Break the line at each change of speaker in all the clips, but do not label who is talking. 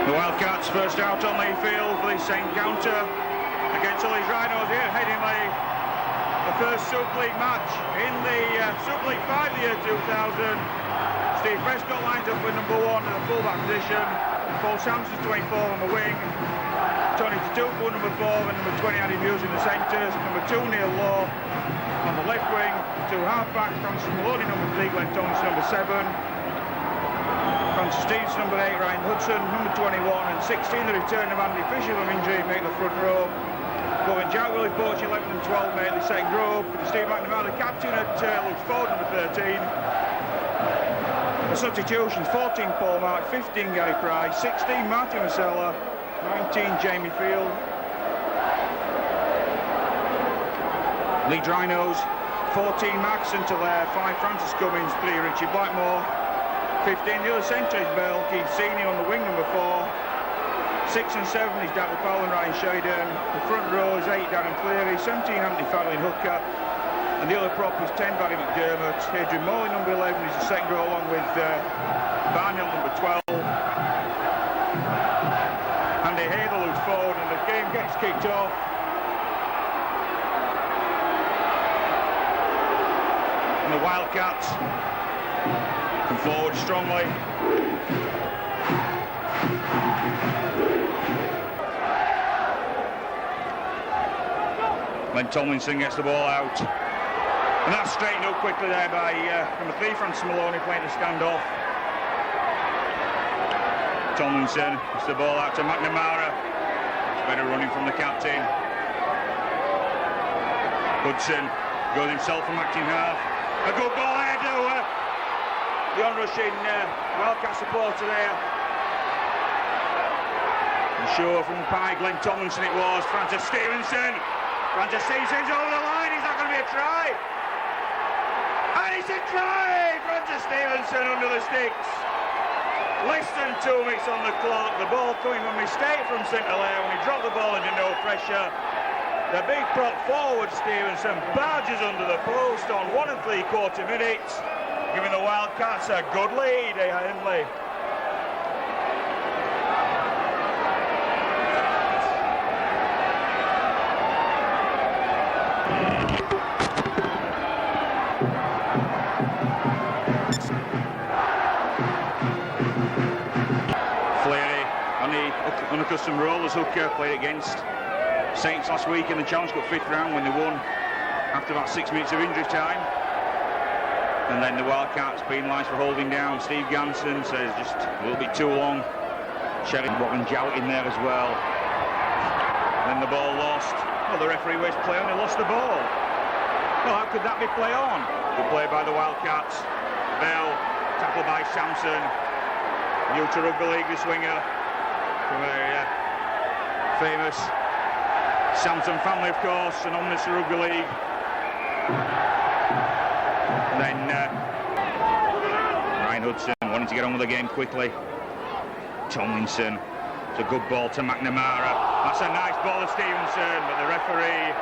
The Wildcats first out on Wakefield for this encounter against the Leeds Rhinos here at Headingley. The first Super League match in the Super League 5 the year 2000. Steve Prescott lines up with number 1 in the fullback position. Paul Samson 24 on the wing. Tony Tatupu number 4 and number 20 Andy Muse in the centres. Number 2 Neil Law on the left wing. 2 half-backs, Francis Maloney number 3, Glenn Thomas number 7. Francis Stevenson number 8, Ryan Hudson number 21 and 16. The return of Andy Fisher from injury make the front row. Going Jack Willie Poach 11 and 12 make the second row. Steve McNamara the captain at Luke Ford number 13. The substitutions 14 Paul Mark, 15 Gary Price, 16 Martin Masella, 19 Jamie Field. Leeds Rhinos 14 Max St-Hilaire, 5 Francis Cummins, 3 Richie Blackmore, 15 the other centre is Bell, Keith Senior on the wing number 4, 6 and 7 is Daniel Powell and Ryan Sheridan, the front row is 8 Darren Cleary, 17 Andy Farrell in hooker, and the other prop is 10 Barry McDermott. Adrian Morley number 11 is the second row along with Barnhill number 12. Andy Hadel who's forward and the game gets kicked off. And the Wildcats come forward strongly. When Tomlinson gets the ball out. And that's straightened up quickly there by number 3 Francis Maloney playing the standoff. Tomlinson gets the ball out to McNamara. It's better running from the captain. Hudson goes himself from acting half. A good ball there to the onrushing Wildcat supporter there. And sure from Pie Glenn Tomlinson it was. Francis Stevenson. Francis Stevenson's over the line. Is that going to be a try? And it's a try! Francis Stevenson under the sticks. Less than 2 minutes on the clock. The ball coming from mistake from St-Hilaire when he dropped the ball under no pressure. The big prop forward Stevenson barges under the post on 1 3/4 minutes, giving the Wildcats a good lead at Headingley. Unaccustomed role as hooker, played against Saints last week in the Challenge Cup 5th round when they won after about 6 minutes of injury time. And then the Wildcats penalised for holding down. Steve Ganson says just a little bit too long. Sheridan and Jowett in there as well. Then the ball lost. Well, the referee was play on, he lost the ball. Well, how could that be play on? Good play by the Wildcats. Bell, tackled by Samson. New to rugby league, the swinger. From a famous Samson family, of course, and on this rugby league. And then Ryan Hudson wanting to get on with the game quickly. Tomlinson, it's a good ball to McNamara. That's a nice ball to Stevenson, but the referee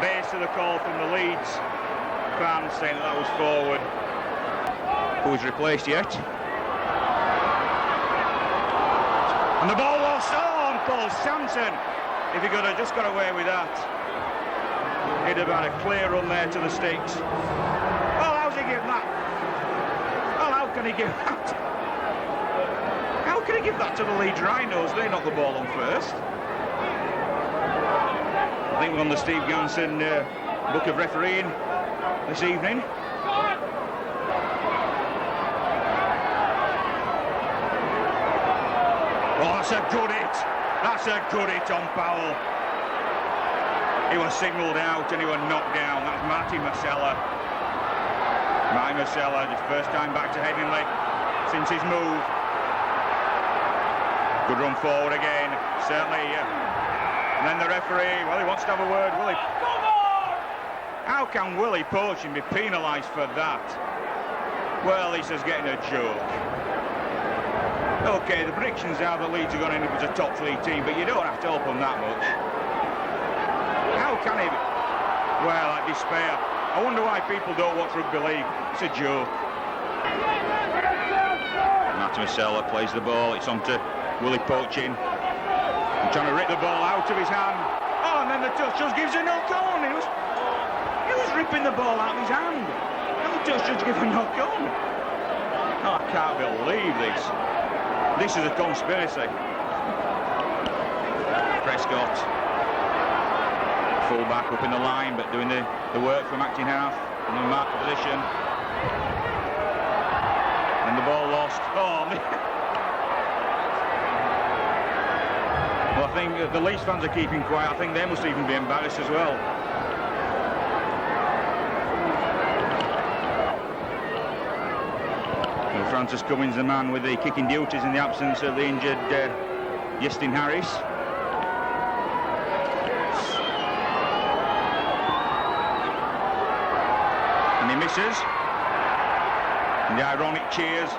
based to the call from the Leeds fans saying that was forward. Who's replaced yet? And the ball lost on Paul Samson. If he could have just got away with that, he'd have had a clear run there to the sticks. Oh, how's he give that? Oh, how can he give that? How can he give that to the Leeds Rhinos? They knocked the ball on first. I think we're on the Steve Ganson book of refereeing this evening. Oh, that's a good hit. That's a good hit on Powell. He was signalled out and he was knocked down. That's Martin Masella. Martin Masella, his first time back to Headingley since his move. Good run forward again, certainly. And then the referee, well, he wants to have a word, will he? How can Willie Poaching be penalised for that? Well, he says getting a joke. OK, the predictions are that Leeds are going to end up as a top 3 team, but you don't have to help them that much. How can he? Well, I despair. I wonder why people don't watch rugby league. It's a joke. Martin Masella plays the ball. It's on to Willie poaching. And trying to rip the ball out of his hand. Oh, and then the touch judge gives a knock on. He was ripping the ball out of his hand. And the touch judge gives a knock on. Oh, I can't believe this. This is a conspiracy. Prescott. Full back up in the line, but doing the work from acting half in the mark position. And the ball lost. Oh, well, I think the Leeds fans are keeping quiet. I think they must even be embarrassed as well. And Francis Cummins, the man with the kicking duties in the absence of the injured Justin Harris. And he misses. And the ironic cheers.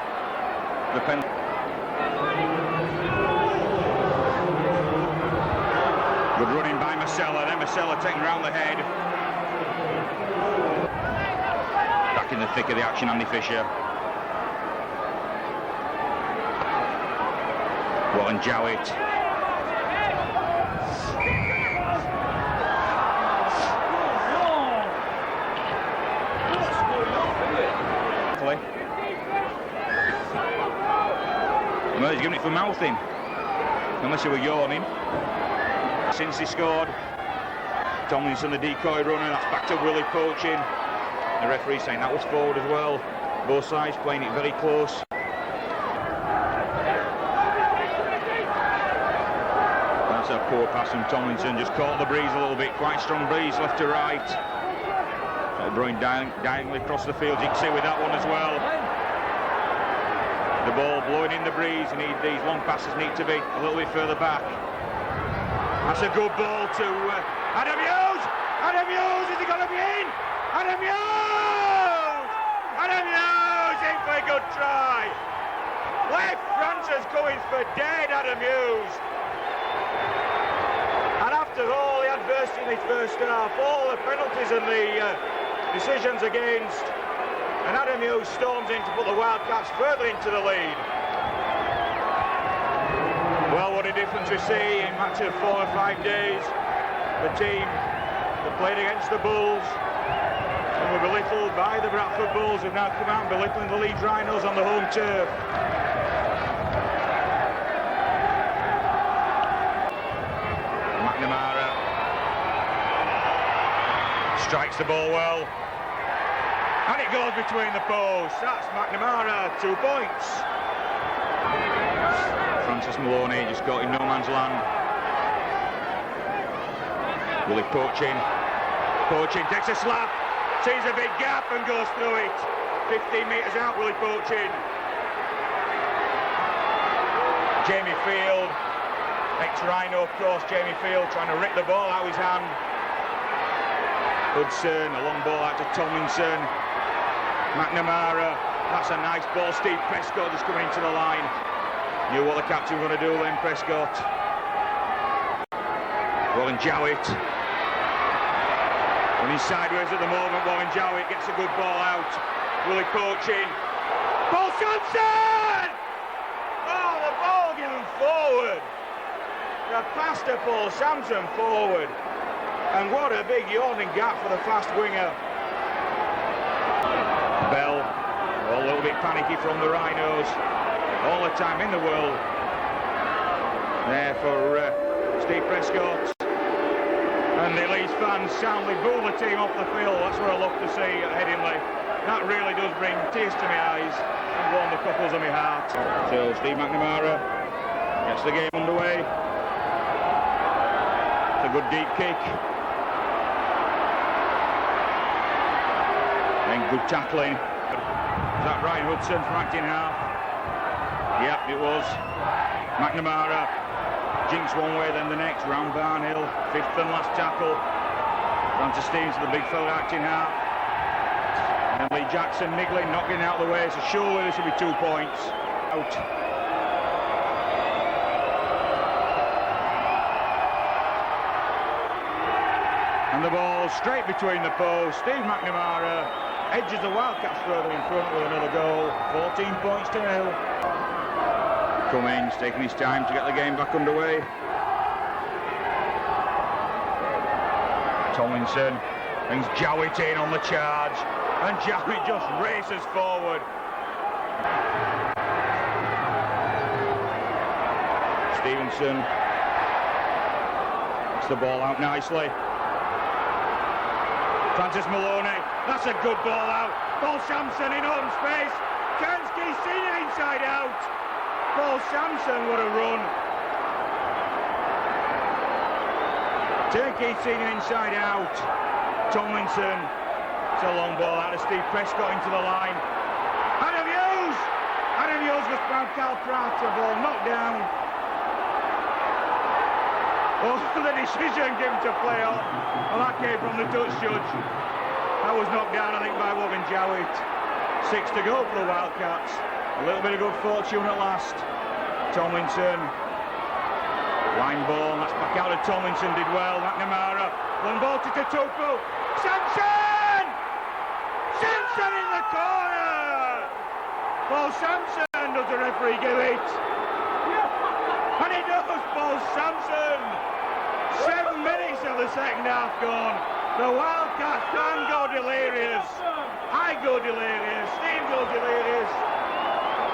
The penalty. Good running by Marcella. Then Marcella taken round the head. Back in the thick of the action, Andy Fisher. Warren Jowett. Well, he's giving it for mouthing, unless he were yawning. Since he scored, Tomlinson, the decoy runner, that's back to Willie poaching. The referee saying that was forward as well. Both sides playing it very close. That's a poor pass from Tomlinson, just caught the breeze a little bit, quite strong breeze left to right. Blowing diagonally across the field, you can see with that one as well. The ball blowing in the breeze, and these long passes need to be a little bit further back. That's a good ball to Adam Hughes! Adam Hughes, is he going to be in? Adam Hughes! Adam Hughes in for a good try. Left Francis Cummins for dead, Adam Hughes. And after all the adversity in his first half, all the penalties and the decisions against, and Adam Hughes storms in to put the Wildcats further into the lead. Well, what a difference we see in a matter of 4 or 5 days. The team that played against the Bulls and were belittled by the Bradford Bulls have now come out belittling the Leeds Rhinos on the home turf. McNamara strikes the ball well. And it goes between the posts. That's McNamara, 2 points. Francis Maloney just got in no man's land. Willie poaching. Poaching takes a slap. Sees a big gap and goes through it. 15 metres out, Willie poaching. Jamie Field. Ex-Rhino, of course, Jamie Field trying to rip the ball out of his hand. Hudson, a long ball out to Tomlinson. McNamara, that's a nice ball. Steve Prescott just coming into the line. Knew what the captain was going to do then, Prescott. Warren Jowett. Running sideways at the moment, Warren Jowett gets a good ball out. Willie poaching. Paul Samson! Oh, the ball given forward. The pass to Paul Samson forward. And what a big yawning gap for the fast winger. Bell, a little bit panicky from the Rhinos. All the time in the world. There for Steve Prescott. And the Leeds fans soundly boo the team off the field. That's what I love to see at Headingley. That really does bring tears to my eyes and warm the couples of my heart. So Steve McNamara gets the game underway. It's a good deep kick. And good tackling. Was that Ryan Hudson from acting half? Yep, it was. McNamara jinks one way, then the next. Round Barnhill, 5th and last tackle. Francis Stevens, the big fella acting half. And Lee Jackson niggling, not getting out of the way. So surely this will be 2 points. Out. And the ball straight between the posts. Steve McNamara edges the Wildcats further in front with another goal. 14 points to nil. Cummins taking his time to get the game back underway. Tomlinson brings Jowett in on the charge, and Jowett just races forward. Stevenson gets the ball out nicely. Francis Maloney, that's a good ball out. Paul Samson in open space. Kansky's seen it inside out. Paul Samson, what a run. Turkey's seen it inside out. Tomlinson, it's a long ball out of Steve Prescott into the line. Adam Hughes was found Cal Pratt, a ball knocked down. Oh, the decision given to play on. Well, that came from the Dutch judge. That was knocked down, I think, by Logan Jowett. 6 to go for the Wildcats. A little bit of good fortune at last. Tomlinson. Line ball, that's back out of Tomlinson, did well. McNamara. One ball to Tutupu. Samson! Samson in the corner! Paul Samson, does the referee give it? And he does, Paul Samson! 7 minutes of the second half gone. The Wildcats can go delirious. I go delirious. Steve goes delirious.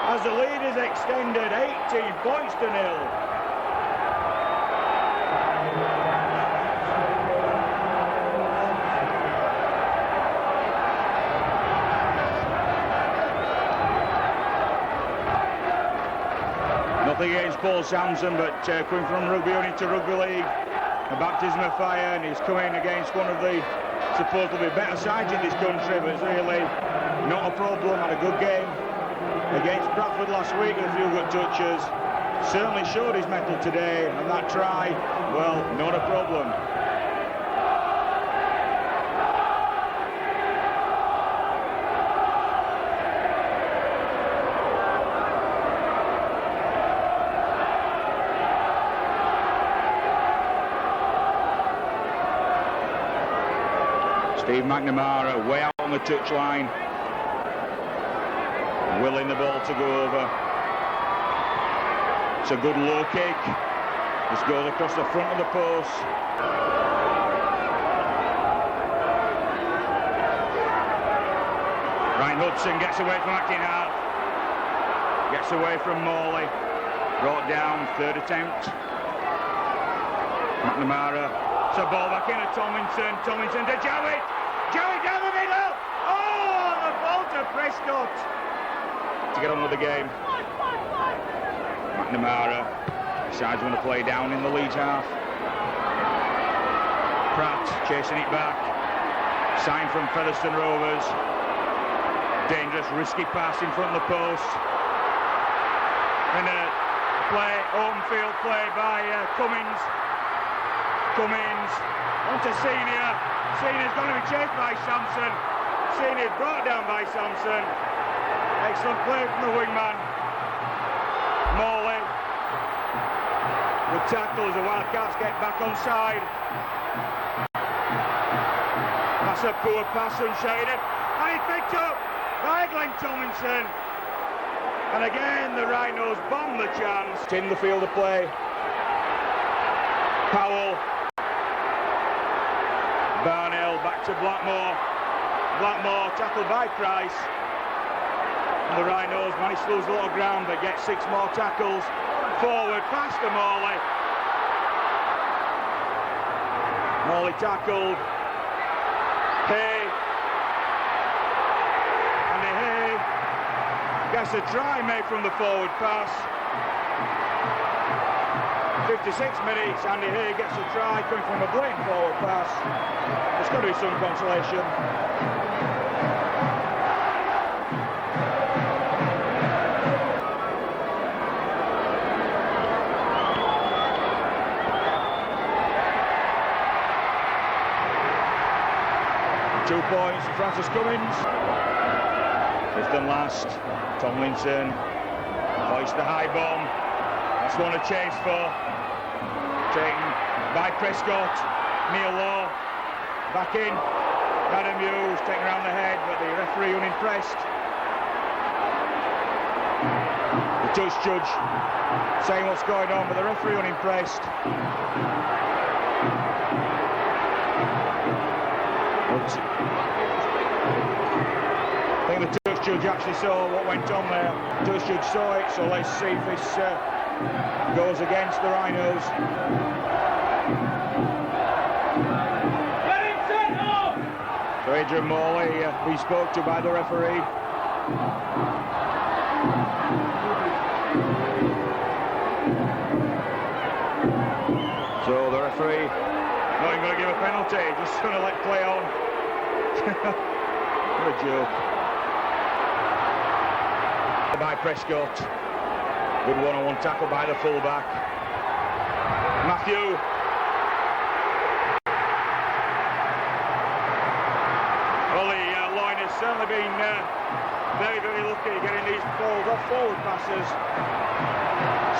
As the lead is extended 18 points to 0. Nothing against Paul Samson, but coming from rugby union to rugby league, a baptism of fire, and he's coming against one of the supposedly better sides in this country, but it's really not a problem. Had a good game against Bradford last week with a few good touches. Certainly showed his mettle today, and that try, well, not a problem. Steve McNamara way out on the touchline, willing the ball to go over. It's a good low kick. This goes across the front of the post. Ryan Hudson gets away from acting half. Gets away from Morley. Brought down, third attempt. McNamara. It's a ball back in at Tomlinson. Tomlinson to Jowett. Jowett down the middle. Oh, the ball to Prescott. To get on with the game. McNamara decides when to play down in the Leeds half. Pratt chasing it back. Sign from Featherstone Rovers. Dangerous, risky pass in front of the post. And a play, home field play by Cummins. Cummins onto Senior. Senior's going to be chased by Samson. Senior's brought down by Samson. Excellent play from the wingman. Morley. Good tackle as the Wildcats get back on side. That's a poor pass from Sheridan. And he picked up by Glenn Tomlinson. And again the Rhinos bomb the chance. In the field of play. Powell. Barnell back to Blackmore. Blackmore tackled by Price. And the Rhinos managed to lose a lot of ground but get 6 more tackles. Forward, pass to Morley. Morley tackled. Hay. Andy Hay gets a try made from the forward pass. 56 minutes, Andy Hay gets a try coming from a blatant forward pass. There's got to be some consolation. Two points for Francis Cummins. Fifth and last, Tomlinson hoists the high bomb. That's one to chase for. Taken by Prescott. Neil Law back in. Adam Hughes taken around the head, but the referee unimpressed. The touch judge saying what's going on, but the referee unimpressed. I think the touch judge actually saw what went on there. Touch judge saw it, so let's see if this goes against the Rhinos. So Adrian Morley be spoke to by the referee. So the referee not even going to give a penalty, just going to let play on. What a joke. By Prescott. Good one-on-one tackle by the fullback. Matthew. Well, the line has certainly been very, very lucky getting these balls off forward passes.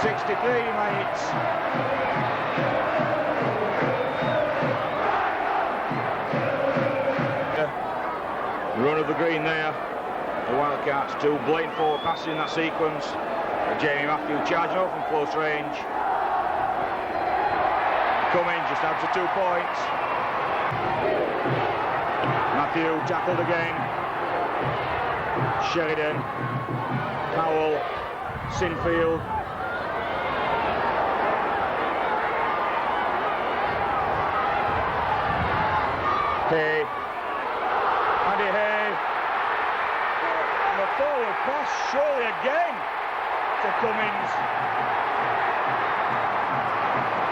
63 minutes. Run of the green there. The Wildcats, 2 blatant forward passes in that sequence. Jamie Matthew charging off from close range. Cummins just adds to 2 points. Matthew tackled again. Sheridan, Powell, Sinfield. Hay. Andy Hay. And a forward pass, surely again, to Cummins.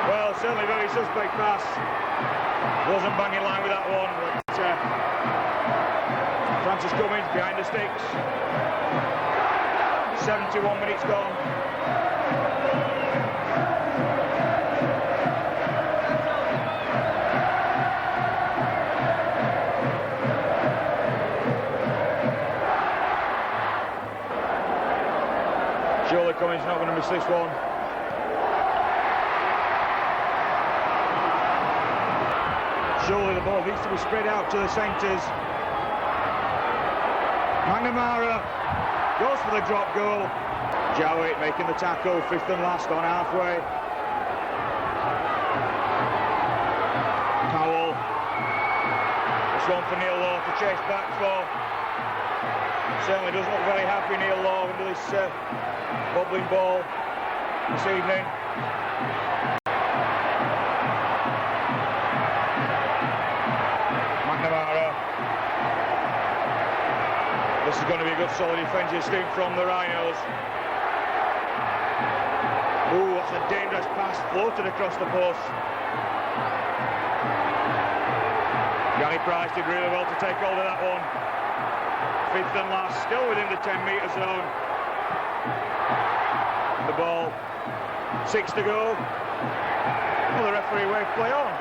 Well, certainly very suspect pass. Wasn't banging line with that one, but Francis Cummins behind the sticks. 71 minutes gone. Surely Cummins not going to miss this one. Surely the ball needs to be spread out to the centres. McNamara goes for the drop goal. Jowett making the tackle, 5th and last on halfway. Powell. This one for Neil Law to chase back for. Certainly doesn't look very happy, Neil Law, under this bobbling ball this evening. McNamara. This is going to be a good solid defensive stint from the Rhinos. Ooh, that's a dangerous pass, floated across the post. Gary Price did really well to take hold of that one. 5th and last, still within the 10-metre zone. The ball, 6 to go. Well, the referee waved play on.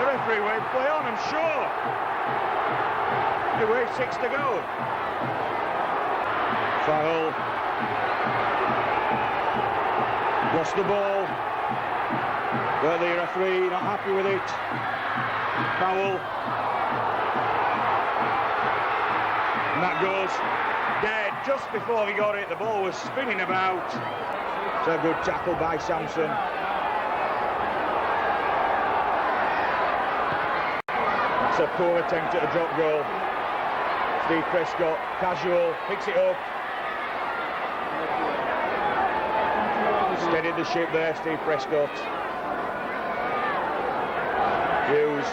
The referee waved play on, I'm sure. He waved 6 to go. Foul. Lost the ball. But the referee not happy with it. Foul. And that goes dead just before he got it. The ball was spinning about. It's a good tackle by Samson. That's a poor attempt at a drop goal. Steve Prescott, casual, picks it up. Steadied the ship there, Steve Prescott. Hughes.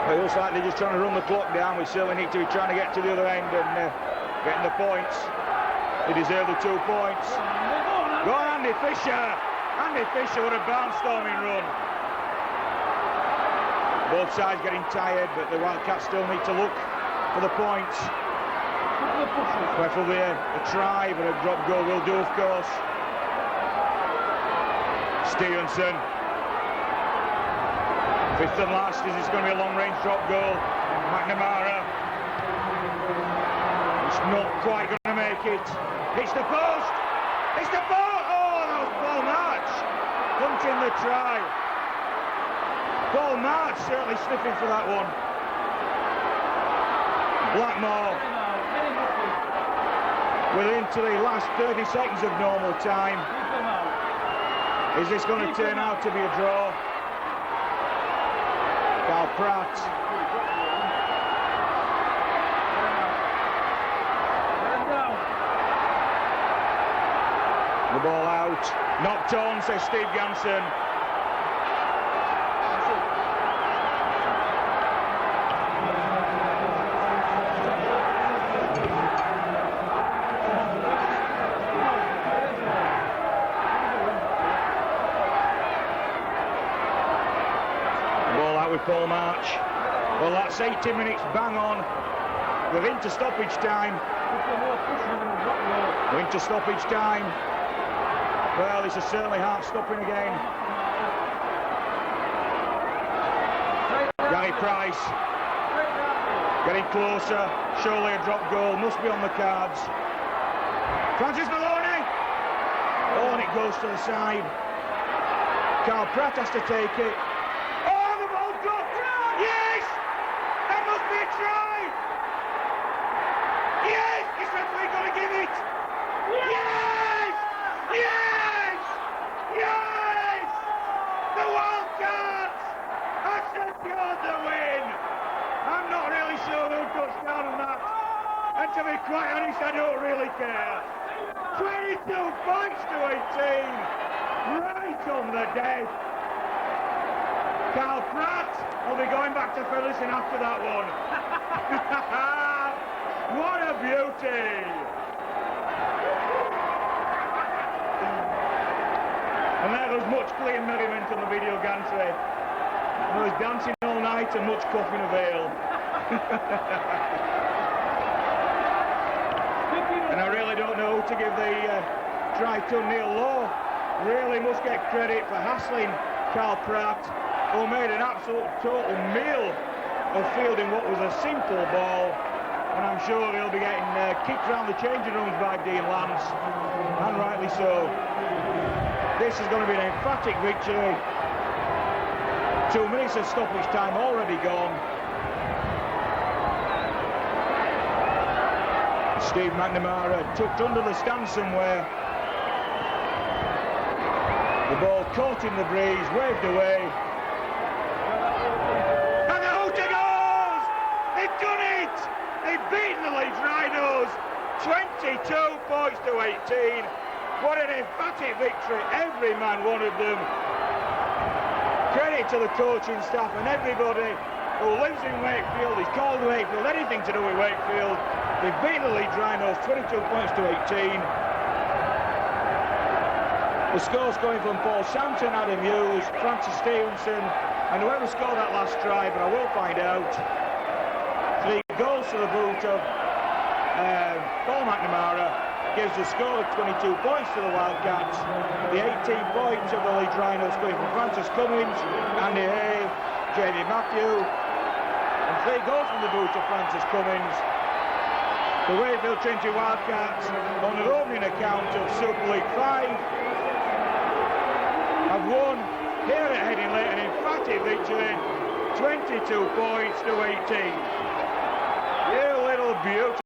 It looks like they're just trying to run the clock down. We certainly need to be trying to get to the other end and getting the points. They deserve the 2 points. Go on, Andy Fisher. Andy Fisher, what a barnstorming run. Both sides getting tired, but the Wildcats still need to look for the points. Preferably a try, but a drop goal will do, of course. Stevenson. 5th and last, is this going to be a long-range drop goal? McNamara. It's not quite going to make it. It's the post! It's the post! Oh, that was Paul March. Punting the try. Paul March certainly sniffing for that one. Blackmore.
We're into the last 30 seconds of normal time. Is this going to turn out to be a draw? Carl Pratt. The ball out. Knocked on, says Steve Ganson. With Paul March. Well, that's 80 minutes bang on. We're into stoppage time. We're into stoppage time. Well, this is certainly hard stopping again. Gary Price getting closer. Surely a drop goal must be on the cards. Francis Maloney. Oh, and it goes to the side. Carl Pratt has to take it. Yes! That must be a try! Yes! Is referee going to give it? Yes! Yes! Yes! The Wildcats have secured the win! I'm not really sure who touched down on that. And to be quite honest, I don't really care. 22 points to 18! Right on the dead! Carl Pratt will be going back to Phillipson after that one. What a beauty! And there was much clear merriment on the video, Ganson. There was dancing all night and much coughing of ale. And I really don't know who to give the try to. Neil Law really must get credit for hassling Carl Pratt, who made an absolute total meal of fielding what was a simple ball, and I'm sure he'll be getting kicked around the changing rooms by Dean Lance, and rightly so. This is going to be an emphatic victory. 2 minutes of stoppage time already gone. Steve McNamara tucked under the stand somewhere. The ball caught in the breeze, waved away. They've beaten the Leeds Rhinos 22 points to 18. What an emphatic victory, every man wanted them. Credit to the coaching staff and everybody who lives in Wakefield, is called Wakefield, anything to do with Wakefield. They've beaten the Leeds Rhinos 22 points to 18. The scores coming from Paul Samson, Adam Hughes, Francis Stevenson, and whoever scored that last try, but I will find out. 3 goals to the boot of Paul McNamara gives the score of 22 points to the Wildcats. The 18 points of the Leeds Rhinos coming from Francis Cummins, Andy Hay, Jamie Matthew, and 3 goals from the boot of Francis Cummins. The Wakefield Trinity Wildcats, on their opening account of Super League 5, have won here at Headingley an emphatic victory, 22 points to 18. You little beauty.